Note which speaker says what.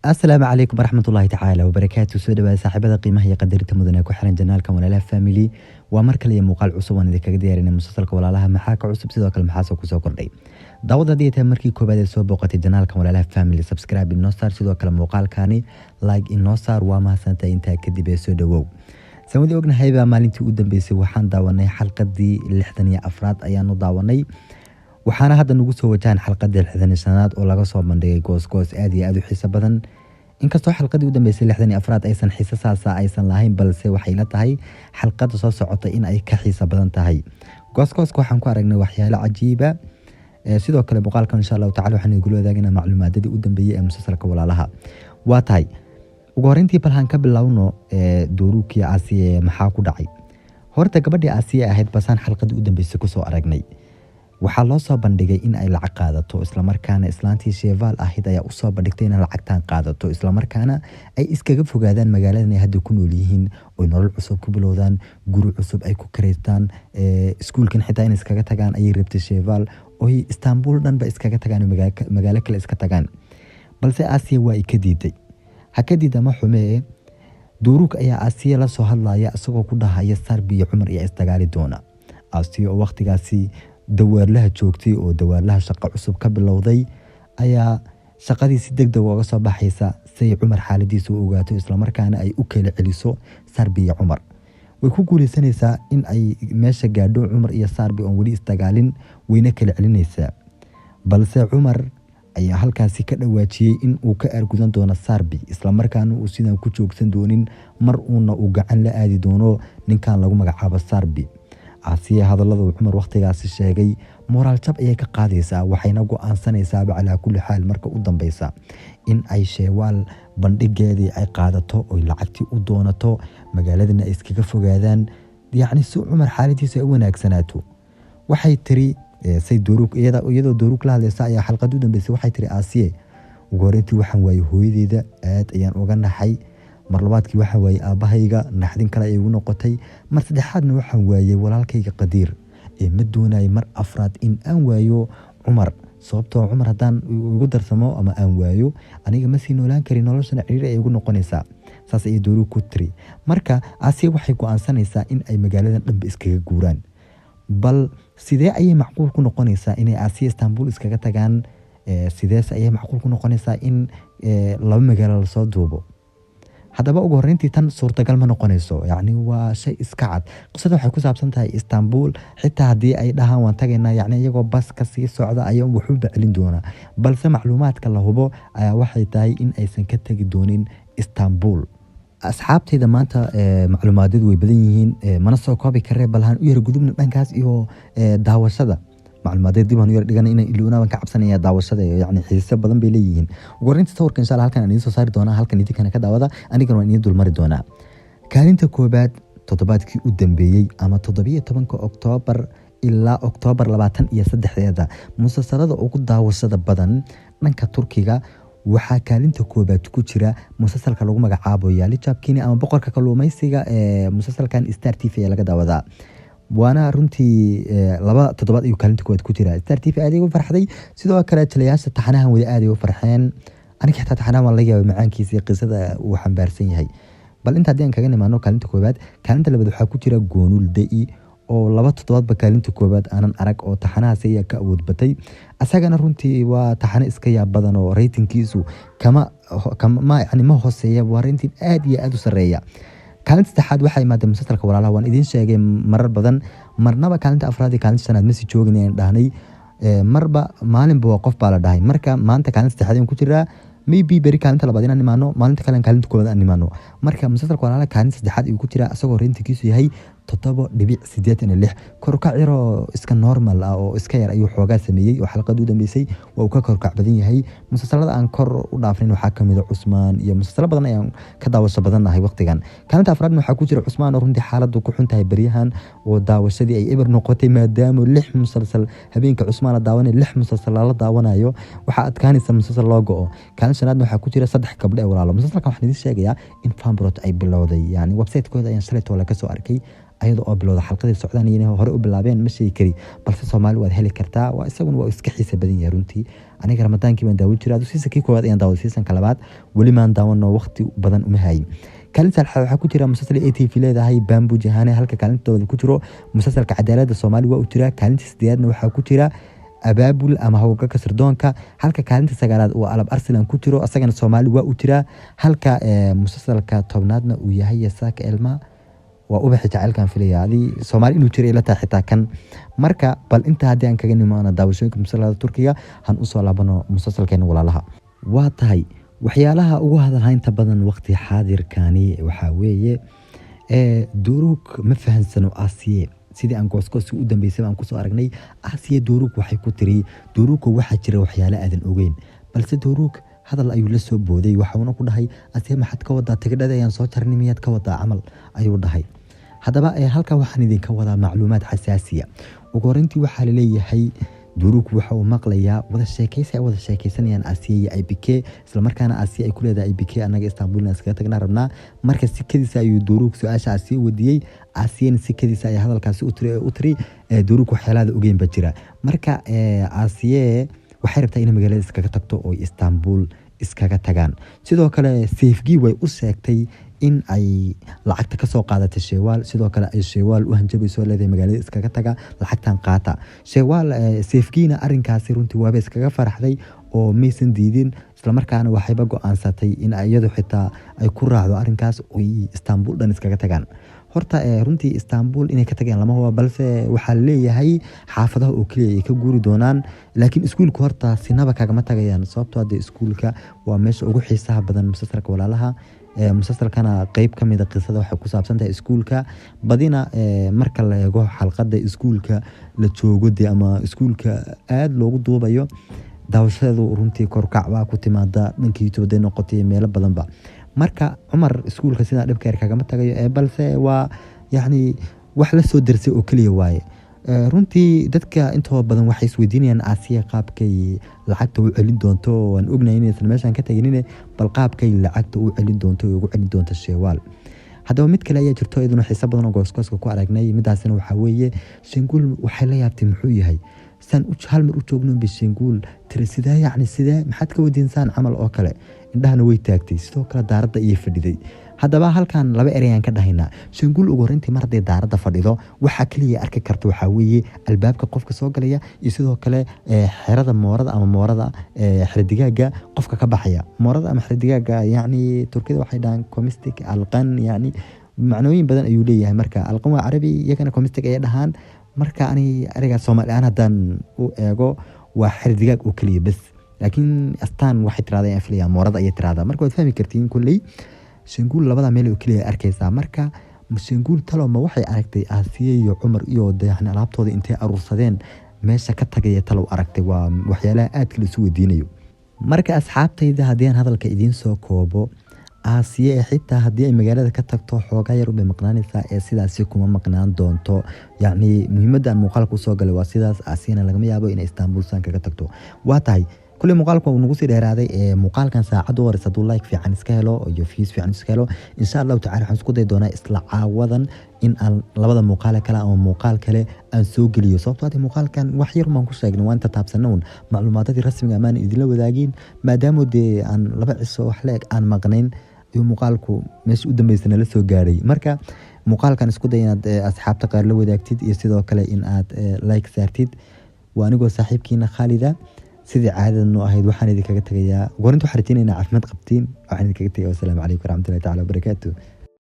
Speaker 1: السلام عليكم ورحمة الله تعالى وبركاته. سو dhawaad saaxiibada qiimaha iyo qadarinta mudane ku xiran janaalka walaalaha family. waa mar kale muuqaal cusub aan idinkaga diyaarinay musalsalka walaalaha maxaa ka cusub sidoo kale maxaa soo kusoo kordhay. daawada hadii ay markii koobaad ee soo booqatay janaalka walaalaha family, subscribe inoo saar, sidoo kale muuqaalkaani like inoo saar. waa mahadsantahay intaa kadib ee soo dhawow. samadi ognahay baa maalintii u dambeysay waxaan daawanay xalqadii 64 ayaanu daawanay, waxaana hadda nagu soo wajahan xalqadii 60aad oo laga soo bandhigay goos aad iyo aad u xiiso badan. inkastoo xalqadii u dambeysay 64 aysan xiiso saasa aysan lahayn, balse waxay la tahay xalqada soo socota in ay ka xiiso badan tahay. gooska waxaan ku aragnay waxyaalo cajiiba. sidoo kale muuqaalkan insha Allah taala waxaan idin wadaagina macluumaadadii u dambeeyay ee musalsalka walaalaha. waa tahay ugu horeyntii balhan ka bilowno Duruki Asiye maxaa ku dhacay. horta gabadhii Asiye ahayd basaan xalqadii u dambeysay ku soo aragnay, waxaa loo soo bandhigay in ay lacag qaadato, isla markaana islaantii Sheval ahayd ayaa u soo bandhigtay in lacagtan qaadato, isla markaana ay iskaga fogaadaan magaaladan ay hadda ku nool yihiin oo nolol cusub ku bilowdaan, guri cusub ay ku kareystaan, iskuulkan xitaa in iskaga tagaan ayay rabtay Sheval oo Istanbul dhan ba iskaga tagaan, magaalo kale iska tagaan. balse Asiye waa ka diiday. ha ka diida ma xumee, Duruk ayaa Asiye la soo hadlaya isagoo ku dhahaya Sarbi iyo Cumar iyo isdagaali doona. Asiye oo waqtigaasi dawaarlaha joogtay oo dawaarlaha shaqo cusub ka bilowday ayaa shaqadii si degdeg uga soo baxaysa si Cumar xaaladiisa u ogaato, isla markaana ay u kala celiso Sarbi iyo Cumar. way ku guuleysanaysaa in ay meesha gaadho Cumar iyo Sarbi oo wali isdagaalin, wayna kala celinaysaa. balse Cumar ayaa halkaasi ka dhawaajiyay in uu ka argudan doono Sarbi, isla markaana uu sidan ku joogsan doonin, mar uuna uu gacan la aadi doono ninkan lagu magacaabo Sarbi. Asiye hadallada Cumar waqtigaasi sheegay moral jab ayay ka qaadaysaa, waxayna go'aansanaysaa bacala kulli xaal marka u dambaysa in ay Sheval bandhigeedii ay qaadato oo lacagtii u doonato, magaaladana ay iskaga fogaadaan, yacni si Cumar xaaladiisa ay wanaagsanaato. waxay tiri say Duruk iyadoo Duruk la hadlaysa ayaa xalqadii u dambeysay waxay tiri Asiye ugu horeyntii waxaan waayay hooyadeeda, aad ayaan uga naxay. mar labaadkii waxaan waayay aabahayga, naxdin kale ay ugu noqotay. mar saddexaadna waxaan waayay walaalkayga Qadiir, ma doonay mar afraad in aan waayo Cumar, sababtoo Cumar haddaan ugu darsamo ama aan waayo aniga ma sii noolaan karin, noloshana ciriiri ay ugu noqonaysaa. saas ayay Duruk ku tiri. marka Asiye waxay go'aansanaysaa in ay magaaladan dhanba iskaga guuraan. bal sidee ayay macquul ku noqonaysaa inay Asiye Istanbul iskaga tagaan? sidees ayay macquul ku noqonaysaa in laba magaalo la soo duubo? haddaba ugu horeyntii tan suurtagal ma noqonayso, yacni waa shay iska cad. qisada waxay ku saabsan tahay Istanbul, xitaa haddii ay dhahaan waan tagaynaa, yacni iyagoo bas ka sii socda ayaa wuxuu celin doonaa. balse macluumaadka la hubo ayaa waxay tahay in aysan ka tagi doonin Istanbul. asxaabtayda maanta macluumaadadu way badan yihiin, mana soo koobi karee, balhan u yar gudubna dhankaas iyo daawashada. macluumaadada dib aan u yar dhiganay inay iluuna ka cabsanaya daawashada, yacni xiiso badan bay leeyihiin. ugu horeyntii sawirka insha Allah halkan aan idin soo saari doonaa, halkan idinkana ka daawada, anigana waan idin dul mari doonaa. kaalinta koobaad toddobaadkii u dambeeyay ama 17 Oktoobar ilaa Oktoobar 23 musalsalada ugu daawashada badan dhanka Turkiga waxaa kaalinta koobaad ku jira musalsalka lagu magacaabo Yaali Chapkini ama boqorka kalluumaysiga ee musalsalkan Star TV ee laga daawadaa. waana runtii laba toddobaad ayuu kaalinta koowaad ku jira. Star TV aad ugu farxday, sidoo kale taliyaasha taxanahan wada aad ugu farxeen. aniga xitaa taxanahan waan la yaabay macaankiisa iyo qisada uu xambaarsan yahay. bal inta hadii aan kaga nimaano kaalinta koowaad, kaalinta labaad waxaa ku jira Goonul Da'i oo laba toddobaadba kaalinta koowaad aanan arag oo taxanahaas ayaa ka awood batay. asagana runtii waa taxane iska yaab badan oo ratingkiisu kama yani ma hooseeya, waa rating aad iyo aad u sareeya. kaalinta saddexaad waxay imaatay musalsalka walaalaha, waan idin sheegay marar badan, marnaba kaalinta afraad iyo kaalinta shanaad ma sii joogin aan dhahnay. marba maalinba waa qof baa la dhahay. marka maanta kaalinta saddexaad ayaan ku jiraa, maybe beri kaalinta labaad inaan imaano, maalinta kale kaalinta koowaad aan imaano. marka musalsalka walaalaha kaalinta saddexaad ayuu ku jiraa, asagoo ratingkiisu yahay 7.86. korkac yaroo iska normal ah oo iska yar ayuu xoogaa sameeyey oo xalqadii u dambeysay waa uu ka korkac badan yahay. musalsalada aan kor u dhaafnayn waxaa kamid ah Cusmaan iyo musalsalo badan ayaan ka daawasho badannahay waqtigan. kaalinta afraadna waxaa ku jira Cusmaan oo runtii xaaladdu ku xun tahay beryahan oo daawashadii ay eber noqotay, maadaama 6 musalsal habeenka Cusmaan la daawanay, 6 musalsal la daawanayo waxaa adkaanaysa musalsal loo go'o. kaalinta shanaadna waxaa ku jira 3 gabdho ee walaalo. musalsalkan waxaan idin sheegayaa in Fambrot ay bilowday, yani website-kooda ayaan shalay toole ka soo arkay. ayada oo bilowda xalqadii socdaan inay hore u bilaabeen ma sheegi kari balse Soomaali waad heli kartaa waa isaguna waa iska xiisa badan yahay runtii aniga ramadaankii baan daawan jiray season-kii koowaad ayaan daawaday season-ka labaad weli maan daawano waqti badan uma hayin kaalinta waxaa ku jira musalsal ATV leedahay Bamboo Jahane halka kaalintooda ku jiro musalsalka cadaaladda Soomaali waa u jira kaalinta sideedna waxaa ku jira abaabul ama hawga ka sirdoonka halka kaalinta sagaalaad uu alab Arsenal ku jiro asagana Soomaali waa u jira halka musalsalka tobnaadna uu yahay Yasaaka Elma waa ubax jacaylkan filayaadi Soomaali inuu jiray la xitaa kan marka bal inta hadii aan kaga nimaano daawashooyinka musalsalada Turkiga han u soo laabano musalsalkeena walaalaha waa tahay waxyaalaha ugu hadalhaynta badan waqti xaadirkani waxa weeye duruug ma fahansano Aasiya sidii aan gooskoos u dambeysay aan ku soo aragnay Aasiya duruug waxay ku tiri duruug waxa jira waxyaalo aadan ogeyn balse duruug hadal ayuu la soo booday waxa uu ku dhahay Aasiya maxad ka wadaa tigidhada ayaan soo jarnay miyaad ka wadaa camal ayuu dhahay hadaba halka waxaan idinka wadaa macluumaad xasaasiya ugu horeyntii waxa la leeyahay duruug waxa uu maqlayaa wada sheekaysanayaan Aasiya iyo IBK isla markaana Aasiya ay ku leedahay IBK anaga Istanbul iskaga tagnaa rabnaa marka sikadiisa ayuu duruug su'aasha Aasiya wadiiyay Aasiya sikadiisa ay hadalkaasi u tiri duruug waxyaalaha ogeyn ba jira marka Aasiya waxay rabtaa in magaalada iskaga tagto oo Istanbul iskaga tagaan sidoo kale Safegi way u sheegtay in ay lacagta ka soo qaadatay Sheewal sidoo kale ay Sheewal u hanjabayso leedahay magaalada iskaga taga lacagtan qaata Sheewal Safegina arinkaasi runtii waaba iskaga faraxday oo maysan diidin isla markaana waxayba go'aansatay in iyadu xitaa ay ku raacdo arinkaas oo Istanbul dhan iskaga tagaan horta runtii Istanbul inay ka tageen lama hubo balse waxa la leeyahay xaafadaha oo kaliya ay ka guuri doonaan laakiin iskuulka horta sinaba kaga ma tagayaan sababtoo ah iskuulka waa meesha ugu xiisaha badan musalsalka walaalaha musalsalkana qayb kamid ah qisada waxa ku saabsan tahay iskuulka badina marka la eego xalqada iskuulka la joogo ama iskuulka aad loogu duubayo daawashadu runtii korkac waa ku timaada dhankii YouTube noqotay meelo badan ba marka Umar iskuulka sida dhibka kaga ma tagayo balse waa yani wax la soo dirsay oo kaliya waaye runtii dadka intooda badan waxay isweydiinayaan Aasiya qaabkay lacagta u celin doonto waan ognahay inaysan meeshan ka taginin bal qaabkay lacagta u celin doonto ugu celin doonto Sheewal hadaba mid kale ayaa jirto idin xiisa badan oo gooskoska ku aragnay midaasina waxa weeye Shengul waxay la yaabtay muxuu yahay san u hal mar u joogno Shengul tirasida yani sida maxad ka wadiinsan camal oo kale indhahana way taagtay sidoo kale daarada iyo fadhiday hadaba halkan laba ereyaan ka dhahaynaa Shengul ugu horeyntii mar haday daarada fadhido waxa kaliya arki karto waxa weeye albaabka qofka soo galaya iyo sidoo kale xerada moorada ama moorada xirdigaaga qofka ka baxaya moorada ama xirdigaaga yani Turkida waxay dhahan comestic alqan yani macnooyin badan ayuu leeyahay marka alqan waa Carabi iyagana comestic ay dhahaan marka ani ariga Soomaali aan hadan u eego waa xirdigaag oo kaliya bas laakiin astaan waxay tiraadeen afliya moorada ay tiraada marka waad fahmi kartiin kulli Shengul labada meel oo kaliya arkaysa marka Shengul taloma waxay aragtay Aasiya iyo Umar iyo dayaxna alaabtooda intay aruursadeen meesha ka tagay talow aragtay waa waxyaalaha aad kala soo wadiinayo marka asxaabtayda hadii aan hadalka idin soo koobo Aasiya xitaa hadii ay magaalada ka tagto xoogaa yar u maqnaanaysa sidaas kuma maqnaan doonto yani muhiimadda muuqaalka soo galay waa sidaas Aasiyana laga yaabo in Istanbul san kaga tagto waa tahay كل مقالكم ونقصي هذا مقال كان ساعد ورثة الله في عن سكالو يفيز في عن سكالو إن شاء الله تعالى حنسكت دونا إصلاح عوضا إن لبض مقال كلا أو مقال كلا أن سوق لي صوت هذا مقال كان وحير ما نقص لكن وأنت تابسنون معلومات الرسمية أمان إذا لو ذاقين ما داموا دي عن لبع السوح لك عن مغنين يوم مقالكم مش قدام بيسنا لسه جاري مركا مقال كان سكت إن أصحاب تقار لو ذاكتيد يصير كلا إن لايك سارتيد وأنا جو صاحب كينا خالدة سيدي عادة إنه أهيد وحنا ذيك كتجيا وقرنتوا حرتين إن عفمت قبتين وحنا ذيك كتجيا والسلام عليكم ورحمة الله تعالى وبركاته.